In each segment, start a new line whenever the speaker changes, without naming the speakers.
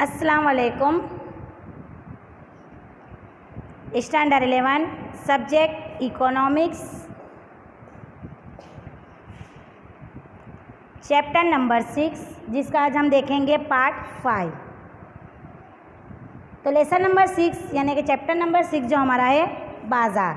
अस्सलाम वालेकुम। Standard 11 subject economics, chapter number 6, जिसका आज हम देखेंगे पार्ट 5। तो लेसन नंबर 6 यानी कि चैप्टर नंबर 6 जो हमारा है बाज़ार।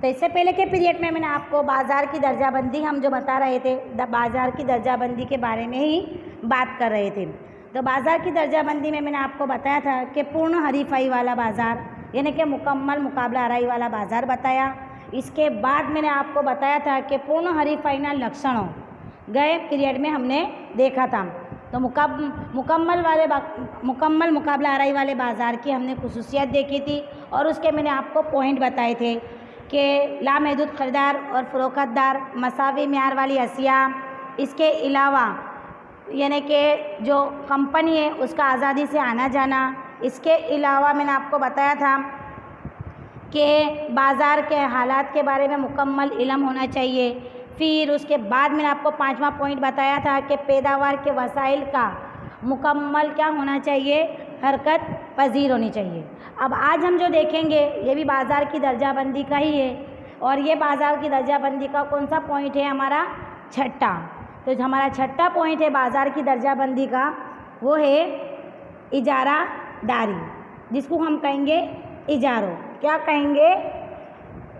तो इससे पहले के पीरियड में मैंने आपको बाज़ार की दर्जाबंदी हम जो बता रहे थे, बाज़ार की दर्जाबंदी के बारे में ही बात कर रहे थे। तो बाज़ार की दर्जाबंदी में मैंने आपको बताया था कि पूर्ण हरीफाई वाला बाज़ार यानी कि मुकम्मल मुकाबला हराई वाला बाज़ार बताया। इसके बाद मैंने आपको बताया था कि पूर्ण हरीफाईना लक्षणों गए पीरियड में हमने देखा था। तो मुकम्मल मुकाबला हराई वाले बाज़ार की हमने खुसूसियत देखी थी और उसके मैंने आपको पॉइंट बताए थे कि लामहदूद ख़रीदार और फ़रोख्तदार, मसावी म्यार वाली अशिया, इसके अलावा यानी कि जो कंपनी है उसका आज़ादी से आना जाना। इसके अलावा मैंने आपको बताया था कि बाज़ार के हालात के बारे में मुकम्मल इल्म होना चाहिए। फिर उसके बाद मैंने आपको 5वां पॉइंट बताया था कि पैदावार के वसाइल का मुकम्मल क्या होना चाहिए, हरकत पजीर होनी चाहिए। अब आज हम जो देखेंगे ये भी बाज़ार की दर्जाबंदी का ही है और ये बाज़ार की दर्जाबंदी का कौन सा पॉइंट है, हमारा छठा। तो जो हमारा छठा पॉइंट है बाज़ार की दर्जाबंदी का वो है इजारादारी, जिसको हम कहेंगे इजारो। क्या कहेंगे?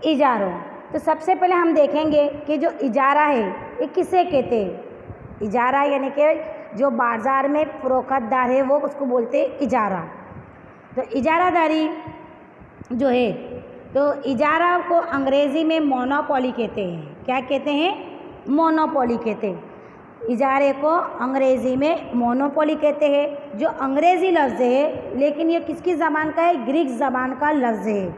इजारो। तो सबसे पहले हम देखेंगे कि जो इजारा है ये किसे कहते हैं। इजारा यानी कि जो बाज़ार में फ़रोख्तदार है वो उसको बोलते हैं इजारा। तो इजारादारी जो है, तो इजारा को अंग्रेज़ी में मोनोपोली कहते हैं। क्या कहते हैं? मोनोपोली कहते हैं। इजारे को अंग्रेज़ी में मोनोपोली कहते हैं, जो अंग्रेज़ी लफ्ज़ है लेकिन ये किसकी ज़बान का है? ग्रीक ज़बान का लफ्ज़ है,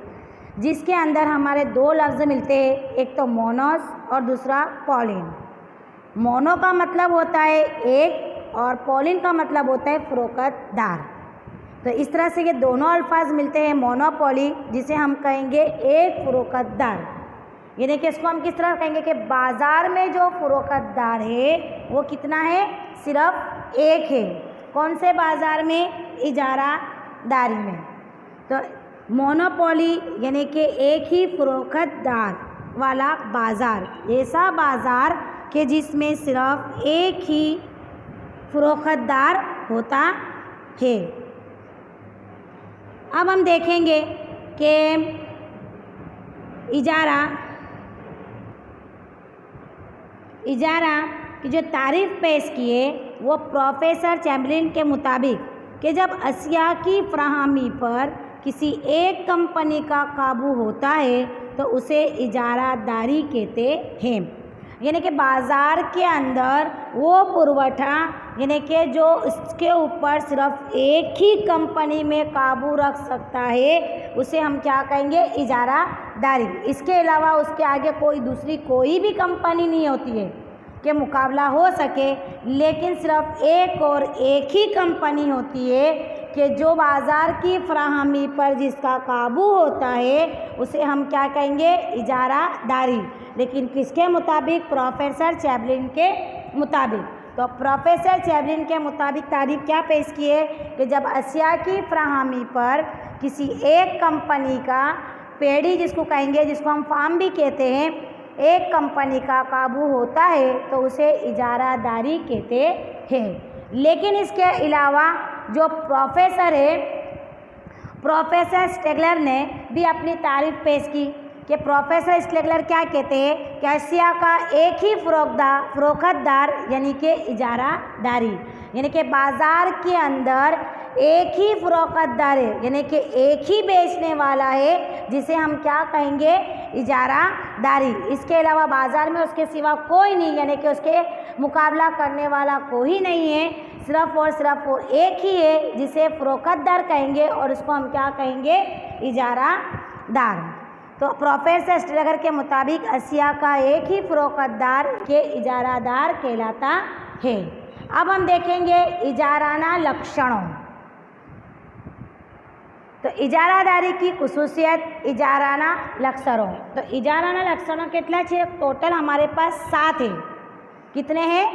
जिसके अंदर हमारे दो लफ्ज़ मिलते हैं, एक तो मोनोस और दूसरा पॉलिन। मोनो का मतलब होता है एक और पॉलिन का मतलब होता है फ़रोख्तदार। तो इस तरह से ये दोनों अल्फाज मिलते हैं, मोनोपोली जिसे हम कहेंगे एक फ़रोख्तदार। यानी कि इसको हम किस तरह कहेंगे कि बाज़ार में जो फ़रोख्तदार है वो कितना है? सिर्फ एक है। कौन से बाज़ार में? इजारादारी में। तो मोनोपोली यानी कि एक ही फ़रोख्तदार वाला बाज़ार, ऐसा बाज़ार कि जिसमें सिर्फ एक ही फ़रोख्तदार होता है। अब हम देखेंगे कि इजारा की जो तारीफ़ पेश किए वो प्रोफेसर चैम्बरलिन के मुताबिक कि जब अशिया की फराहमी पर किसी एक कंपनी का काबू होता है तो उसे इजारादारी कहते हैं। यानी कि बाज़ार के अंदर वो पुरवठा यानी कि जो उसके ऊपर सिर्फ एक ही कंपनी में काबू रख सकता है उसे हम क्या कहेंगे? इजारादारी। इसके अलावा उसके आगे कोई भी कंपनी नहीं होती है कि मुकाबला हो सके, लेकिन सिर्फ एक और एक ही कंपनी होती है कि जो बाज़ार की फराहमी पर जिसका काबू होता है उसे हम क्या कहेंगे? इजारादारी। लेकिन किसके मुताबिक? प्रोफेसर चैम्बरलिन के मुताबिक। तो प्रोफेसर चैम्बरलिन के मुताबिक तारीफ़ क्या पेश की है कि जब अशिया की फराहमी पर किसी एक कंपनी का पेड़ी जिसको कहेंगे, जिसको हम फार्म भी कहते हैं, एक कंपनी का काबू होता है तो उसे इजारादारी कहते हैं। लेकिन इसके अलावा जो प्रोफेसर है, प्रोफेसर स्टेगलर ने भी अपनी तारीफ़ पेश की कि प्रोफेसर स्टेगलर क्या कहते हैं कि अशिया का एक ही फ़रोख्तदार यानी कि इजारादारी, यानी कि बाज़ार के अंदर एक ही फ़रोख्तदार है यानी कि एक ही बेचने वाला है, जिसे हम क्या कहेंगे? इजारादारी। इसके अलावा बाज़ार में उसके सिवा कोई नहीं, यानी कि उसके मुकाबला करने वाला कोई नहीं है, सिर्फ और सिर्फ वो एक ही है जिसे फ़रोख्तदार कहेंगे और उसको हम क्या कहेंगे? इजारादार। तो प्रोफेसर स्टेगलर के मुताबिक अशिया का एक ही फ़रोख्तदार के इजारादार कहलाता है। अब हम देखेंगे इजाराना लक्षणों। तो इजारादारी की खुसूसियत, इजाराना लक्षणों। तो इजाराना लक्षणों कितना चाहिए? टोटल हमारे पास 7 है। कितने हैं?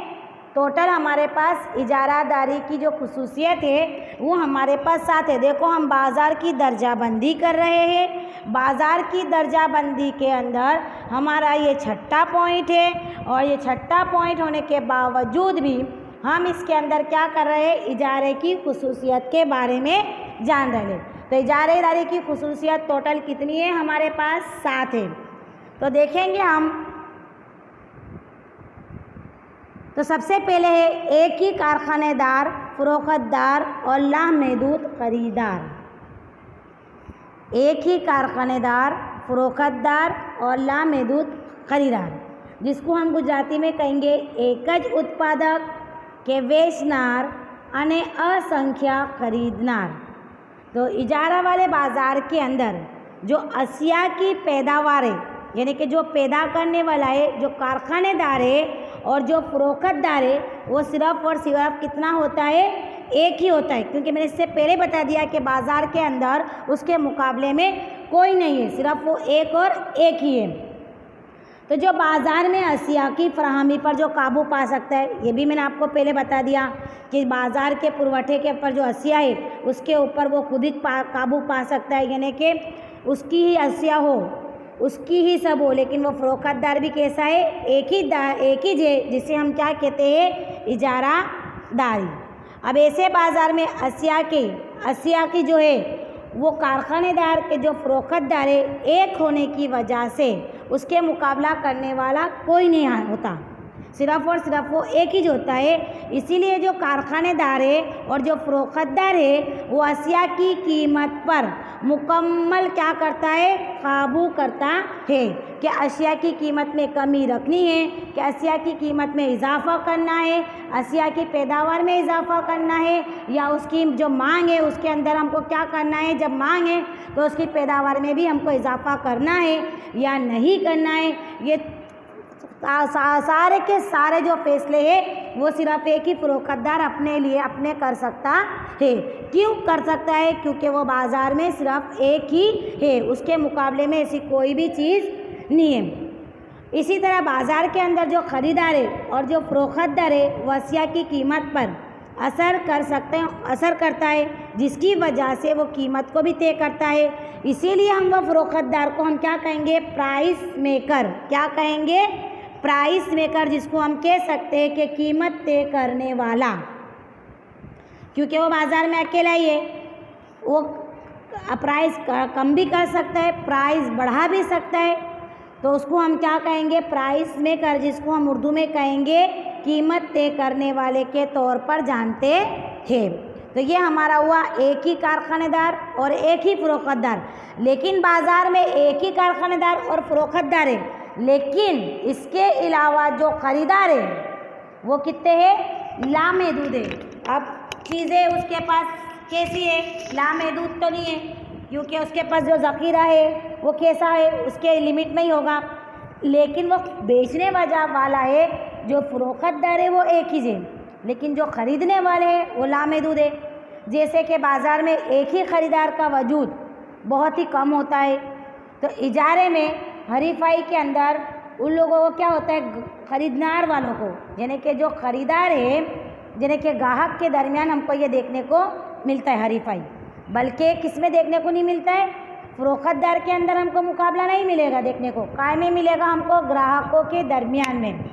टोटल हमारे पास इजारादारी की जो खुसूसियत है वो हमारे पास 7 है। देखो हम बाज़ार की दर्जाबंदी कर रहे हैं। बाज़ार की दर्जाबंदी के अंदर हमारा ये छठा पॉइंट है और ये छठा पॉइंट होने के बावजूद भी हम इसके अंदर क्या कर रहे हैं, इजारे की खुसूसियत के बारे में जान रहे हैं। तो इजारेदारी की खुसूसियत टोटल कितनी है, हमारे पास 7 है। तो देखेंगे हम, तो सबसे पहले है एक ही कारखानेदार, फरोख्तदार और लामहदूद खरीदार। एक ही कारखानेदार, फरोख्तदार और लामहदूद खरीदार, जिसको हम गुजराती में कहेंगे एकज उत्पादक के वेचनार अने असंख्या खरीदनार। तो इजारा वाले बाज़ार के अंदर जो अशिया की पैदावार है, यानी कि जो पैदा करने वाला है, जो कारखानेदार है और जो फरोख्तदार है, वो सिर्फ और सिर्फ कितना होता है, एक ही होता है। क्योंकि मैंने इससे पहले बता दिया कि बाज़ार के अंदर उसके मुकाबले में कोई नहीं है, सिर्फ वो एक और एक ही है। तो जो बाज़ार में अशिया की फराहमी पर जो काबू पा सकता है, ये भी मैंने आपको पहले बता दिया कि बाज़ार के पुरवठे के ऊपर जो अशिया है उसके ऊपर वो खुद ही काबू पा सकता है, यानी कि उसकी ही अशिया हो, उसकी ही सब हो। लेकिन वो फरोख्तदार भी कैसा है, एक ही जिसे हम क्या कहते हैं, इजारादारी। अब ऐसे बाज़ार में अशिया की जो है वो कारखानेदार के जो फरोख्तदार है, एक होने की वजह से उसके मुकाबला करने वाला कोई नहीं होता, सिर्फ और सिर्फ वो एक ही होता है। इसीलिए जो कारखानेदार है और जो फरोख्तदार है वो अशिया की कीमत पर मुकम्मल क्या करता है, काबू करता है कि अशिया की कीमत में कमी रखनी है, कि अशिया की कीमत में इजाफ़ा करना है, अशिया की पैदावार में इजाफ़ा करना है, या उसकी जो मांग है उसके अंदर हमको क्या करना है, जब मांग है तो उसकी पैदावार में भी हमको इजाफ़ा करना है या नहीं करना है। ये सारे के सारे जो फैसले हैं वो सिर्फ एक ही फरोख्तदार अपने कर सकता है। क्यों कर सकता है, क्योंकि वो बाज़ार में सिर्फ एक ही है, उसके मुकाबले में ऐसी कोई भी चीज़ नहीं है। इसी तरह बाज़ार के अंदर जो ख़रीदार है और जो फरोख्तदार है वो अशिया की कीमत पर असर करता है, जिसकी वजह से वो कीमत को भी तय करता है। इसीलिए हम वो फरोख्तदार को हम क्या कहेंगे, प्राइस मेकर। क्या कहेंगे, प्राइस मेकर, जिसको हम कह सकते हैं कि कीमत तय करने वाला, क्योंकि वो बाज़ार में अकेला ही है। वो प्राइस कम भी कर सकता है, प्राइस बढ़ा भी सकता है, तो उसको हम क्या कहेंगे, प्राइस मेकर, जिसको हम उर्दू में कहेंगे कीमत तय करने वाले के तौर पर जानते हैं। तो ये हमारा हुआ एक ही कारखानेदार और एक ही फरोख्तदार। लेकिन बाज़ार में एक ही कारखानेदार और फरोख्तदार है, लेकिन इसके अलावा जो ख़रीदार है वो कितने हैं, लामहदूद है। अब चीज़ें उसके पास कैसी है, लामहदूद तो नहीं है, क्योंकि उसके पास जो ज़ख़ीरा है वो कैसा है, उसके लिमिट में ही होगा। लेकिन वो बेचने वाला है, जो फरोख्तदार है वो एक ही है, लेकिन जो ख़रीदने वाले हैं वो लामहदूद है। जैसे कि बाज़ार में एक ही ख़रीदार का वजूद बहुत ही कम होता है, तो इजारे में हरीफाई के अंदर उन लोगों को क्या होता है, ख़रीदनार वालों को, यानी कि जो ख़रीदार है, यानी कि ग्राहक के दरमियान हमको ये देखने को मिलता है हरीफाई। बल्कि किस में देखने को नहीं मिलता है, फरोख्तदार के अंदर हमको मुकाबला नहीं मिलेगा देखने को, काय में मिलेगा हमको, ग्राहकों के दरमियान में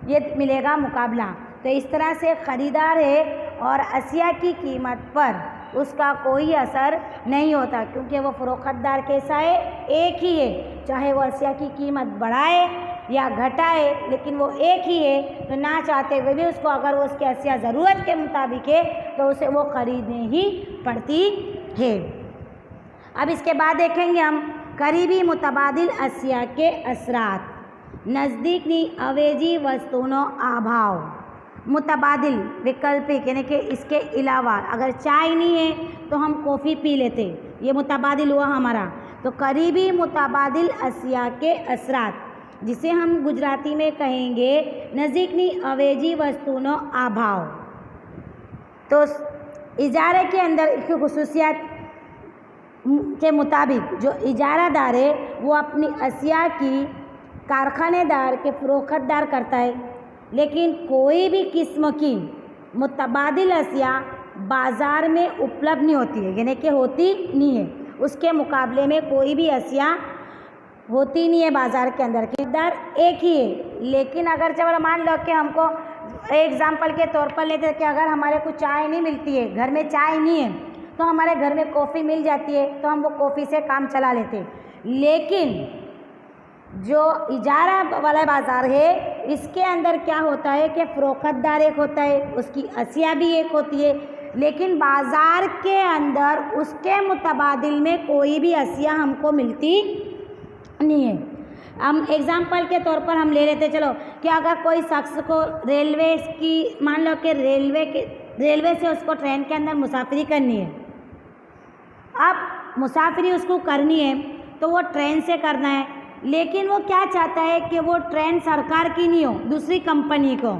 ये मिलेगा मुकाबला। तो इस तरह से ख़रीदार है और अशिया की कीमत पर उसका कोई असर नहीं होता, क्योंकि वो फरोख्तदार कैसा है, एक ही है। चाहे वो अशिया की कीमत बढ़ाए या घटाए, लेकिन वो एक ही है। तो ना चाहते हुए भी उसको, अगर वो उसकी अशिया ज़रूरत के मुताबिक है तो उसे वो ख़रीदनी ही पड़ती है। अब इसके बाद देखेंगे हम करीबी मुतबादिल अशिया के असरात। नज़दीकी अवेजी वस्तुओं अभाव, मुतबादिल वैकल्पिक, यानी कि इसके अलावा अगर चाय नहीं है तो हम कॉफ़ी पी लेते, ये मुतबादिल हुआ हमारा। तो करीबी मुतबादिल अशिया के असरात, जिसे हम गुजराती में कहेंगे नज़दीकी अवेजी वस्तुओं अभाव। तो इजारे के अंदर इसकी खुसूसियात के मुताबिक जो इजारादार है वो अपनी अशिया की कारखानेदार के फरोख्तदार करता है, लेकिन कोई भी किस्म की मुतबादिल अशिया बाज़ार में उपलब्ध नहीं होती है, यानी कि होती नहीं है। उसके मुकाबले में कोई भी अशिया होती नहीं है बाज़ार के अंदर की दर एक ही है। लेकिन अगर चलो मान लो कि हमको एग्जाम्पल के तौर पर लेते हैं कि अगर हमारे को चाय नहीं मिलती है, घर में चाय नहीं है, तो हमारे घर में कॉफ़ी मिल जाती है, तो हम वो कॉफ़ी से काम चला लेते हैं। लेकिन जो इजारा वाला बाज़ार है, इसके अंदर क्या होता है कि फ़रोख्तदार एक होता है, उसकी अशिया भी एक होती है, लेकिन बाज़ार के अंदर उसके मुतबादिल में कोई भी अशिया हमको मिलती नहीं है। हम एग्ज़ाम्पल के तौर पर हम ले लेते चलो कि अगर कोई शख्स को रेलवे की मान लो कि रेलवे से उसको ट्रेन के अंदर मुसाफिरी करनी है। अब मुसाफिरी उसको करनी है तो वो ट्रेन से करना है, लेकिन वो क्या चाहता है कि वो ट्रेन सरकार की नहीं हो, दूसरी कंपनी को।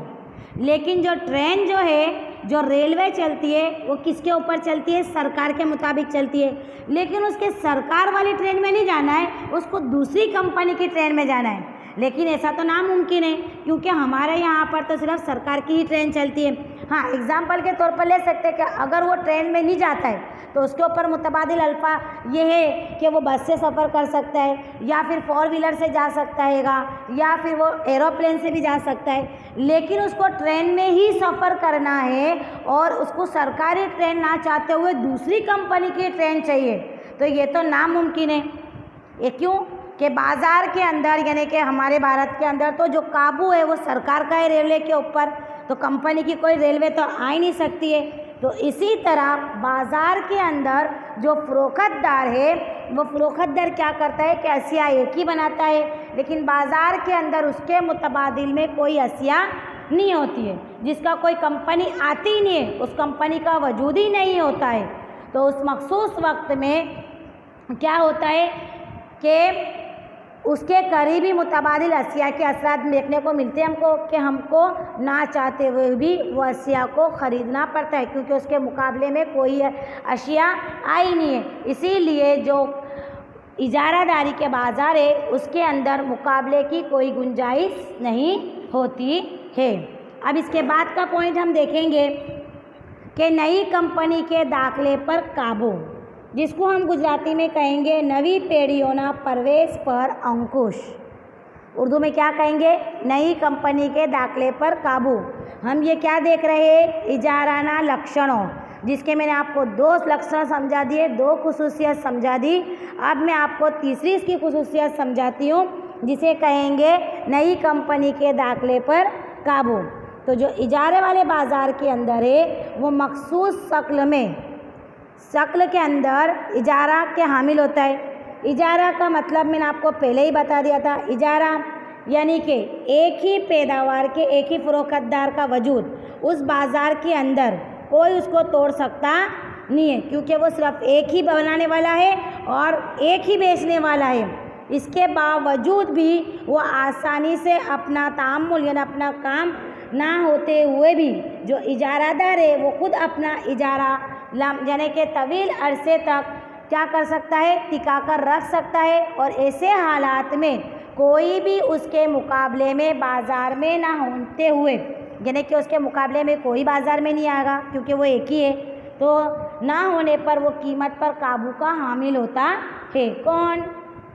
लेकिन जो ट्रेन जो है, जो रेलवे चलती है, वो किसके ऊपर चलती है? सरकार के मुताबिक चलती है। लेकिन उसके सरकार वाली ट्रेन में नहीं जाना है, उसको दूसरी कंपनी की ट्रेन में जाना है। लेकिन ऐसा तो नामुमकिन है, क्योंकि हमारे यहाँ पर तो सिर्फ सरकार की ही ट्रेन चलती है। हाँ, एग्जाम्पल के तौर पर ले सकते हैं कि अगर वो ट्रेन में नहीं जाता है तो उसके ऊपर मुतबादिल अल्फा ये है कि वो बस से सफ़र कर सकता है, या फिर 4 व्हीलर से जा सकता हैगा, या फिर वो एरोप्लेन से भी जा सकता है। लेकिन उसको ट्रेन में ही सफ़र करना है और उसको सरकारी ट्रेन ना चाहते हुए दूसरी कंपनी की ट्रेन चाहिए, तो ये तो नामुमकिन है। ये क्यों? कि बाज़ार के अंदर यानी कि हमारे भारत के अंदर तो जो काबू है वो सरकार का है रेलवे के ऊपर, तो कंपनी की कोई रेलवे तो आ ही नहीं सकती है। तो इसी तरह बाज़ार के अंदर जो फ़रोख्तदार है, वो फ़रोख्तदार क्या करता है कि अशिया एक ही बनाता है, लेकिन बाज़ार के अंदर उसके मुतबादिल में कोई अशिया नहीं होती है, जिसका कोई कंपनी आती ही नहीं है, उस कंपनी का वजूद ही नहीं होता है। तो उस मखसूस वक्त में क्या होता है कि उसके करीबी मुतबादिल अशिया के असरात देखने को मिलते हैं हमको, कि हमको ना चाहते हुए भी वो अशिया को ख़रीदना पड़ता है, क्योंकि उसके मुकाबले में कोई अशिया आई नहीं है। इसीलिए जो इजारादारी के बाज़ार है उसके अंदर मुकाबले की कोई गुंजाइश नहीं होती है। अब इसके बाद का पॉइंट हम देखेंगे कि नई कंपनी के दाखिले पर काबू, जिसको हम गुजराती में कहेंगे नवी पेढ़ीओना प्रवेश पर अंकुश। उर्दू में क्या कहेंगे? नई कंपनी के दाखिले पर काबू। हम ये क्या देख रहे हैं? इजाराना लक्षणों, जिसके मैंने आपको 2 लक्षण समझा दिए, 2 खुसूसियत समझा दी। अब मैं आपको तीसरी इसकी खुसूसियत समझाती हूँ, जिसे कहेंगे नई कंपनी के दाखिले पर काबू। तो जो इजारे वाले बाज़ार के अंदर है वो मखसूस शक्ल के अंदर इजारा के हामिल होता है। इजारा का मतलब मैंने आपको पहले ही बता दिया था। इजारा यानी कि एक ही पैदावार के एक ही फ़रोख्तदार का वजूद उस बाज़ार के अंदर कोई उसको तोड़ सकता नहीं है, क्योंकि वो सिर्फ एक ही बनाने वाला है और एक ही बेचने वाला है। इसके बावजूद भी वो आसानी से अपना तामुल यानी अपना काम ना होते हुए भी जो इजारादार है वो खुद अपना इजारा यानी कि तवील अरसे तक क्या कर सकता है? टिका कर रख सकता है। और ऐसे हालात में कोई भी उसके मुकाबले में बाज़ार में ना होते हुए, यानी कि उसके मुकाबले में कोई बाज़ार में नहीं आएगा क्योंकि वो एक ही है, तो ना होने पर वो कीमत पर काबू का हामिल होता है। कौन?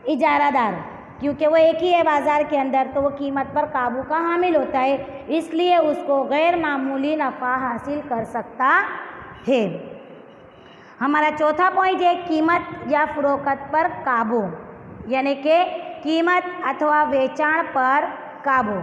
इजारादार। क्योंकि वो एक ही है बाज़ार के अंदर, तो वो कीमत पर काबू का हामिल होता है, इसलिए उसको गैर मामूली नफ़ा हासिल कर सकता है। हमारा चौथा पॉइंट है कीमत या फ़रोख्त पर काबू, यानी कि कीमत अथवा वेचाण पर काबू।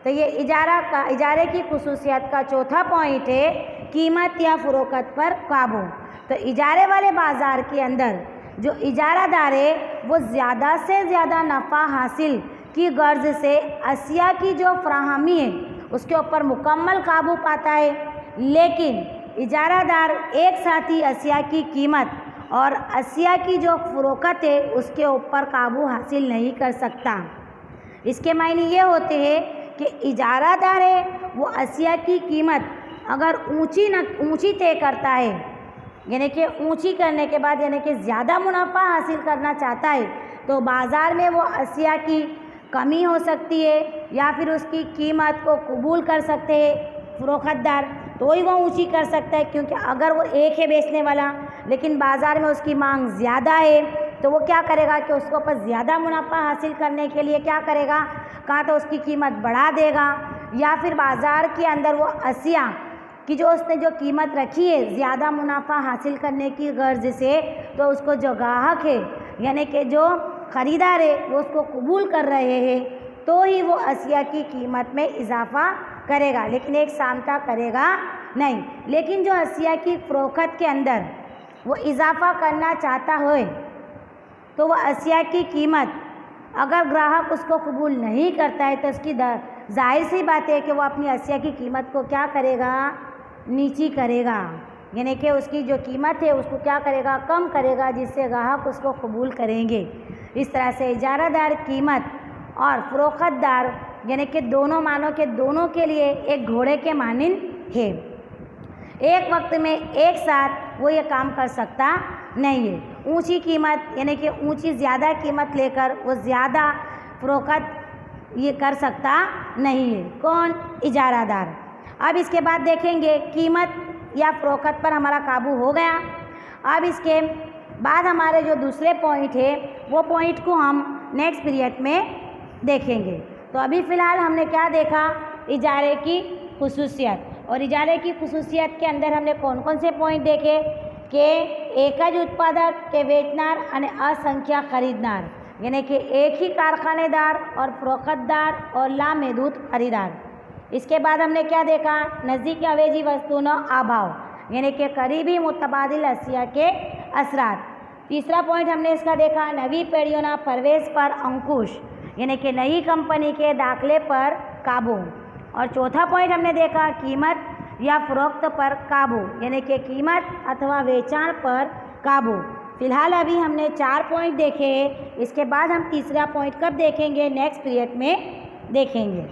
तो ये इजारे की खुसूसियत का चौथा पॉइंट है कीमत या फ़रोख्त पर काबू। तो इजारे वाले बाज़ार के अंदर जो इजारादार है वो ज़्यादा से ज़्यादा नफ़ा हासिल की गर्ज से अशिया की जो फ्राहमी है उसके ऊपर मुकम्मल काबू पाता है, लेकिन इजारादार एक साथ ही अशिया की कीमत और अशिया की जो फ़रोख्त है उसके ऊपर काबू हासिल नहीं कर सकता। इसके मायने ये होते हैं कि इजारादार है वो अशिया की कीमत अगर ऊंची तय करता है, यानी कि ऊंची करने के बाद यानी कि ज़्यादा मुनाफा हासिल करना चाहता है, तो बाज़ार में वो अशिया की कमी हो सकती है या फिर उसकी कीमत को कबूल कर सकते हैं फ़रोख्तदार, तो ही वो ऊंची कर सकता है। क्योंकि अगर वो एक है बेचने वाला लेकिन बाज़ार में उसकी मांग ज़्यादा है तो वो क्या करेगा कि उसके ऊपर ज़्यादा मुनाफा हासिल करने के लिए क्या करेगा, कहाँ तो उसकी कीमत बढ़ा देगा या फिर बाज़ार के अंदर वो अशिया कि जो उसने जो कीमत रखी है ज़्यादा मुनाफा हासिल करने की गर्ज से, तो उसको जो ग्राहक है यानी कि जो ख़रीदार है वो उसको कबूल कर रहे हैं तो ही वो अशिया की कीमत में इजाफ़ा करेगा, लेकिन एक सामता करेगा नहीं। लेकिन जो अशिया की फ़रोख्त के अंदर वो इजाफ़ा करना चाहता हो तो वह अशिया की कीमत अगर ग्राहक उसको कबूल नहीं करता है तो उसकी जाहिर सी बात है कि वो अपनी अशिया की कीमत को क्या करेगा, नीची करेगा, यानी कि उसकी जो कीमत है उसको क्या करेगा, कम करेगा, जिससे ग्राहक उसको कबूल करेंगे। इस तरह से इजारादार कीमत और फ़रोख्तदार यानी कि दोनों मानो के दोनों के लिए एक घोड़े के मानिंद है। एक वक्त में एक साथ वो ये काम कर सकता नहीं है। ऊंची कीमत यानी कि ऊंची ज़्यादा कीमत लेकर वो ज़्यादा फ़रोख्त ये कर सकता नहीं है। कौन? इजारादार। अब इसके बाद देखेंगे कीमत या फ़रोख्त पर हमारा काबू हो गया। अब इसके बाद हमारे जो दूसरे पॉइंट है वो पॉइंट को हम नेक्स्ट पीरियड में देखेंगे। तो अभी फ़िलहाल हमने क्या देखा, इजारे की खुसूसियत, और इजारे की खुसूसियत के अंदर हमने कौन कौन से पॉइंट देखे कि एक ज उत्पादक के वेचनार અને असंख्य खरीदनार, यानी कि एक ही कारखानेदार और फ़रोख्तदार और लामहदूद खरीदार। इसके बाद हमने क्या देखा, नज़दीकी अवेजी वस्तुओं अभाव यानी कि करीबी मुतबादिल अशिया के असरात। तीसरा पॉइंट हमने इसका देखा, नवी पेढ़ियों प्रवेश पर अंकुश यानी कि नई कंपनी के दाखिले पर काबू। और चौथा पॉइंट हमने देखा, कीमत या फ़रोख्त पर काबू यानी कि कीमत अथवा वेचाण पर काबू। फ़िलहाल अभी हमने 4 पॉइंट देखे। इसके बाद हम तीसरा पॉइंट कब देखेंगे, नेक्स्ट पीरियड में देखेंगे।